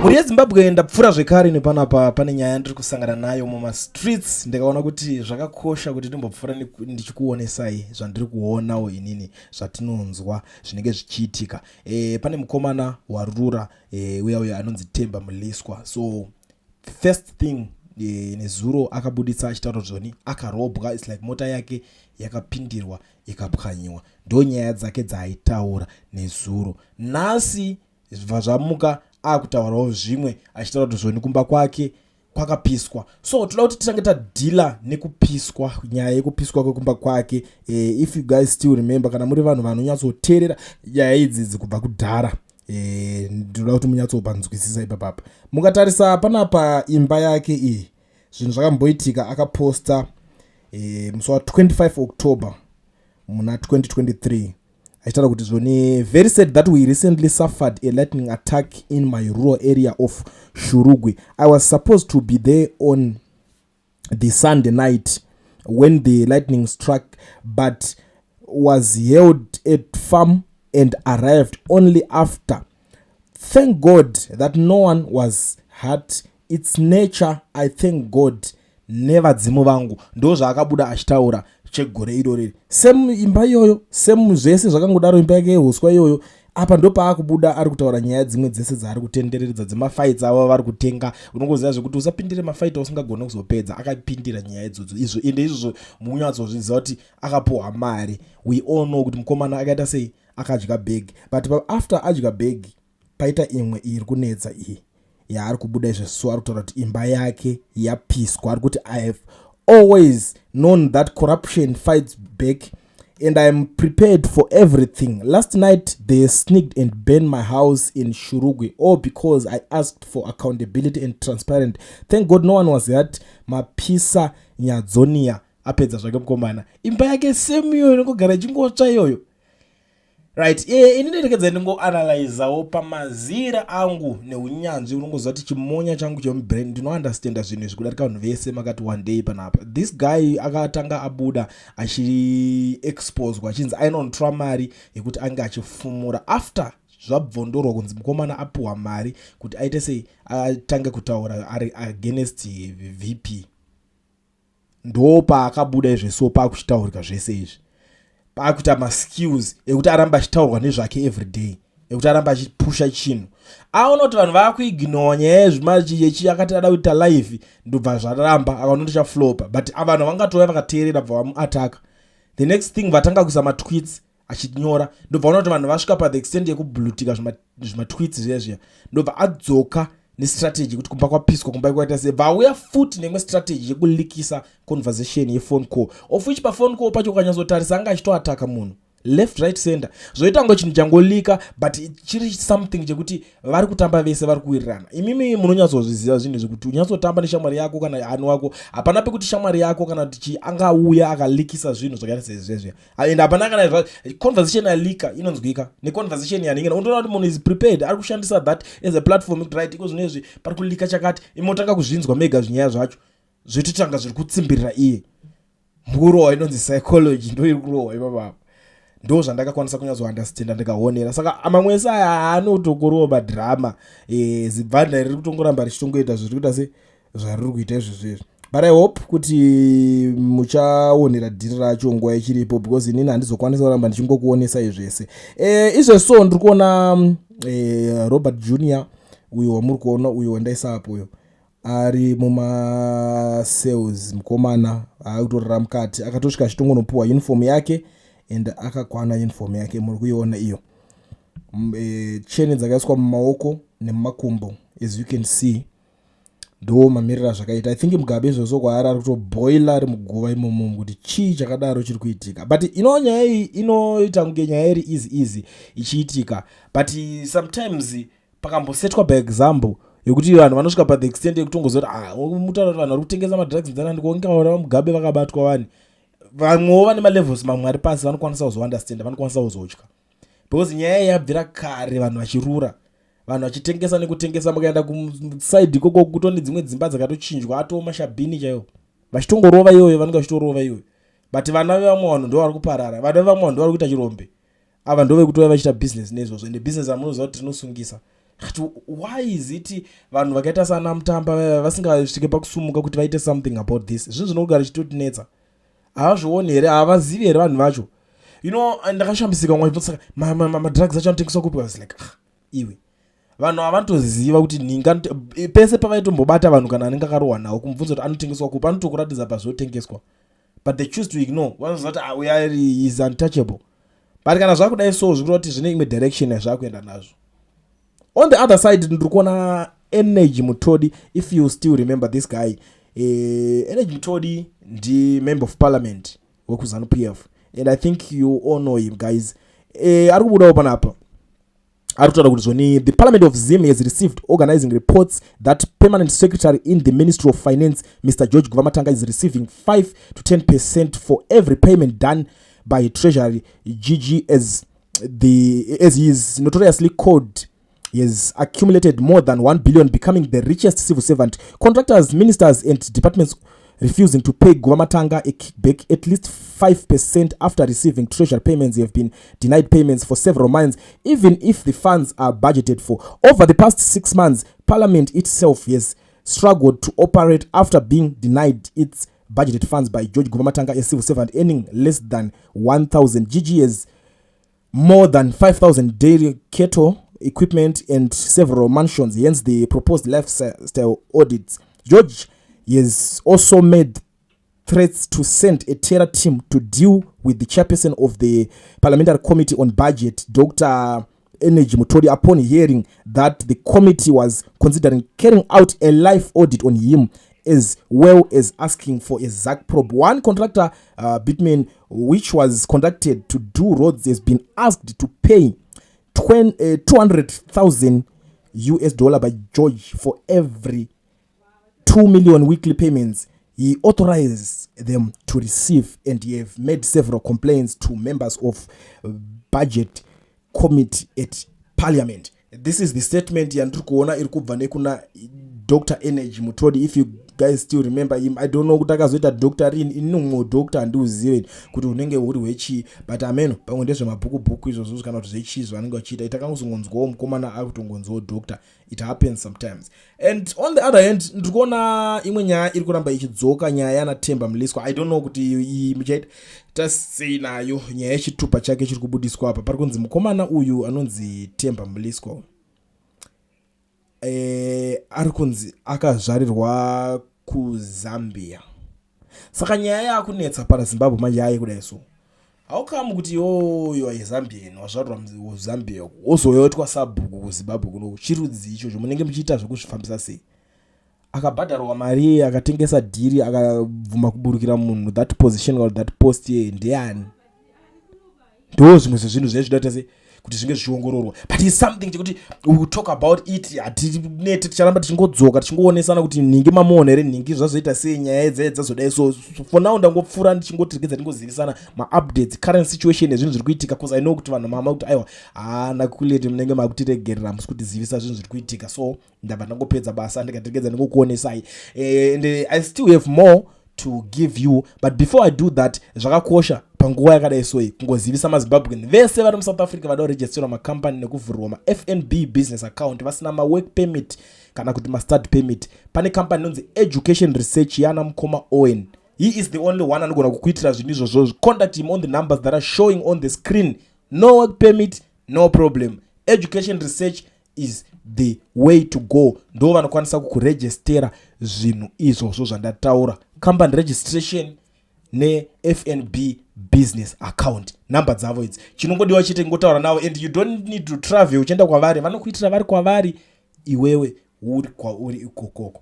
Muri yeZimbabwe ndapfura zvekare nepanapa pane nyaya yandiri kusangana nayo muma streets ndikaona kuti zvakakosha kuti ndimbopfura ndichikuonesai zvandiri kuonawo inini zvatinonzwa zvinenge zvichiitika. Pane mukomana warura uya anonzi Themba Mliswa. So first thing nezuro akabuditsa achitaura zvoni akarobwa, it's like mota yake yakapindirwa ikapwanyiwa. Ndo nyaya dzake dzaaitaura nezuro. Nhasi zvamuka akutaurawo zvimwe achitaura kuti zvoni kumba kwake kwakapiswa. So toda kuti titange tadhila nekupiswa, nyaya yekupiswa kwekumba kwake. If you guys still remember, kana muri vanhu vanonyatsoteerera nyaya idzi kubva kudhara, ndoda kuti munyatsopanzwisisa ipapapa. Mukatarisa panapa imba yake iyi, zvinhu zvakamboitika. Akaposta musi wa 25 October muna 2023 achitaura kuti zvoni very sad that we recently suffered a lightning attack in my rural area of Shurugwi. I was supposed to be there on the Sunday night when the lightning struck, but was held at farm and arrived only after. Thank God that no one was hurt. It's nature. I thank God. Never dzimu vangu. Ndo zvaakabuda achitaura chegore irori. Same imba iyoyo, same zvese zvakangodaro imba yake yehuswa iyoyo. Apa ndo paakabuda ari kutaura nyaya dzimwe dzese dzaari kutenderedza dzemafights avo vari kutenga. Unongoziva zvekuti usapindire mafight usingagona kuzopedza. Akapindira nyaya idzodzo. Izvo ende izvo munyatsozviziva kuti akapuwa mari. We all know kuti mukomana akaita sei akadya bag. But after adya bag paita imwe iri kunetsa iyi yaari kubuda izvo. Ari kutaura kuti imba yake yapiswa. Ari kuti I have always known that corruption fights back and I am prepared for everything. Last night they sneaked and burned my house in Shurugwi, all because I asked for accountability and transparent. Thank God no one was hurt. Mapisa nyadzonia apedza zvake mukomana. Imba yake same yoyo inongogara chingotsva iyoyo. Right, inini ndikadza ndingoanalyzawo pamazira angu neunyanzvi. Unongoziva kuti chimonya changu chemubrain ndinounderstanda zvinhu izvi kudarika vanhu vese makati one day panapa. This guy akatanga abuda achiexposwa achinzi ainonotwa mari yekuti ange achifumura after zvabvondorwa kunzi mukomana apuwa mari kuti aite sei atange kutaura ari against VP. Ndo paakabuda izvi, so paakuchitaurika zvese izvi. Paakuita maskills ekuti aramba achitaurwa nezvake everyday, ekuti aramba achipusha chinhu. Aona kuti vanhu vaakuignore nyaya yezvimachi akati ada kuita live ndobva zvaramba akaona chaflopa. But vanhu vangatouya vakateerera bva vamuataka. The next thing vatanga kuisa matweets achinyora, ndobva vaona kuti vanhu vasvika pa the extent yekublutika zvimatweets zviya. Ndobva adzoka nestrategy kuti kumba kwapiswa kumba kwaita sei. Vauya futi nemwe strategy yekulikisa conversation yephone call, of which pa phone call pacho ukanyatsotarisa anga achitoataka munhu left right center. Zvoita ngo chinhu changolika, but chiri something chekuti vari kutamba vese vari kuwirirana. Imimi munonyatsozviziva zvinhu zvekuti unyatsotamba neshamwari yako kana hani wako, hapana pekuti shamwari yako kana kuti angauya akalikisa zvinhu zvakaita sezvezvo. And hapana kana conversation alika inonzwika neconversation yaningina. Unoona kuti munhu is prepared, ari kushandisa that as a platform kuti right iko zvinezvi pari kulika chakati, imotanga kuzvinzwa mega zvinyaya zvacho zvitotanga zviri kutsimbirira iye. Mukurohwa inonzi psychology ndo iri kurohwa ipapa. Ndo zvandakakwanisa kunyatsounderstanda ndikaonera. Saka mamwe ese aya anotokurohwa madhirama. Zibhadha riri kutongoramba richitongoita zviri kuita se zvariri kuita izvozvo. But I hope kuti muchaonera dhiri racho nguva ichiripo, because inini handizokwanisa kuramba ndichingokuonesa izvese. Izvesvo ndiri kuona Robert Jr. uyo wamuri kuona, uyo wandaisa apo uyo ari muma sales, mukomana akutorara mukati, akatosvika achitongonopuwa uniform yake and akakwana uniform yake. Muri kuiona iyo cheni dzakaiswa mumaoko nemumakumbo, as you can see. Ndo mamirira zvakaita. I think mugabe izvozvo kwaari ari kutoboila ari muguva imomo kuti chii chakadaro chiri kuitika. But nyaya iyi inoita kunge nyaya iri easy ichiitika, but sometimes pakambosetwa by example yokuti vanhu vanosvika pa the extent yekutongozoti mutaura kuti vanhu vari kutengesa madrugs nzana ndikongaora mugabe vakabatwa vani. Vamwewo vane malevels mamwe ari pasi vanokwanisa kuzounderstanda, vanokwanisa kuzotya, because nyaya yabvira kare vanhu vachirura, vanhu vachitengesa nekutengesa. Mukaenda kuside ikoko kutone dzimwe dzimba dzakatochinjwa atoo mashabhini chaiwo vachitongorova iyoyo, vanenge vachitorova iyoyo. But vana vevamwe vanhu ndo vari kuparara, vana vevamwe vanhu ndo vari kuita chirombe. Ava ndo vekutouya vachiita business nezvozvo, ende business amunoziva kuti rinosungisa. why is it vanhu vakaita sana Mutamba vasingasvike pakusumuka kuti vaite something about this? Zvinhu zvinogara chitotinetsa, havazvioni here, havazivi here vanhu vacho. Ndakashambisika mwaibvunza madrugs acho anotengeswa kupi. I was like, iwe vanhu havanotoziva kuti ninga pese pavaitombombata vanhu kana anenge akarohwa nawo kumubvunza kuti anotengeswa kupi, anotokuratidza pazvotengeswa, but they choose to ignore. Vanozoti he is untouchable, but kana zvakudai so zvikureva kuti zvine imwe direction yazvakuenda nazvo. On the other side, ndiri kuona Energy Mutodi. If you still remember this guy, Energy Mutodi ndi member of parliament wekuzanu PF, and I think you all know him, guys. Ari kubudawo panapa ari kutaura kuti zvoni the parliament of Zim has received organizing reports that permanent secretary in the Ministry of Finance, Mr. George Guvamatanga, is receiving 5 to 10% for every payment done by Treasury GG, as he is notoriously called. He has accumulated more than 1 billion, becoming the richest civil servant. Contractors, ministers, and departments refusing to pay Guvamatanga a kickback at least 5% after receiving treasury payments. They have been denied payments for several months, even if the funds are budgeted for. Over the past 6 months, Parliament itself has struggled to operate after being denied its budgeted funds by George Guvamatanga, a civil servant earning less than 1,000. GG has more than 5,000 dairy cattle, equipment, and several mansions, hence the proposed lifestyle audits. George has also made threats to send a terror team to deal with the chairperson of the Parliamentary Committee on Budget, Dr. Energy Mutodi, upon hearing that the committee was considering carrying out a live audit on him, as well as asking for a ZAC probe. One contractor, Bitman, which was conducted to do roads, has been asked to pay $200,000 by George for every 2 million weekly payments he authorized them to receive, and he have made several complaints to members of budget committee at Parliament. This is the statement yandiri kuona iri kubva nekuna Dr. Energy Mutodi. If you guys still remember him, I don't know kuti akazoita Dr. Rini, inumwe Dr. andiuzive kuti unenge uri wechi, but ameno pamwe ndezvemabhuku izvozvo kana kuti zvechizvo anenge achiita itakangozongonzwawo mukomana akutongonzwawo Dr. It happens sometimes. And on the other hand, ndiri kuona imwe nyaya iri kuramba ichidzoka, nyaya yana Themba Mliswa. I don't know kuti muchaita tasei nayo nyaya yechitupa chake chiri kubudiswa apa. Pari kunzi mukomana uyu anonzi Themba Mliswa ari kunzi akazvarirwa kuZambia. Saka nyaya yakunetsa para Zimbabwe manje yaye kudai so. Haukamu kuti yoyo aZambian wazvarwa muZambia ozoyotwa sabhuku kuZimbabwe kuno chirudzi icho munenge muchiita zvekuzvifambisa sei. Akabhadharwa mari, akatengesa dhiri, akabvuma kuburukira munhu that position or that post ndiani. Ndo zvimwe zvinhu zvezvidata sei kuti zvinge zvichiongororwa, but it's something chekuti we will talk about it. Hatineti ticharamba tichingodzoka tichingoonesana kuti ningi mamuona here, ningi zvazoita sei nyaya dzazodai. So for now ndangopfura ndichingotirikidza tingozivisana ma-updates, current situation ezvinhu zviri kuitika, because I know kuti vanhu mama kuti aiwa nakuleti munenge makutiregerera musi kutizivisa zvinhu zviri kuitika. So ndabva ndangopedza basa ndikatirikidza ndingokuonesai, and I still have more to give you, but before I do that, zvakakosha panguva yakadai so kungozivisa maZimbabwean vese vari muSouth Africa vada kuregisterwa makampani nekuvhurwa maFNB business account vasina mawork permit kana kuti mastart permit. Pane company inonzi Education Research yana Mukoma Owen. He is the only one anogona kukuitira zvinhu izvozvo. Contact him on the numbers that are showing on the screen. No work permit, no problem. Education Research is the way to go. Ndo vanokwanisa kukuregistera zvinhu izvozvo zvandataura. Company registration ne FNB business account. Number dzavo idzi. Chinongodiwa chete ngotaura nawo, and you don't need to travel uchienda kwavari, vanokuitira vari kwavari, iwewe uri kwauri ikokoko.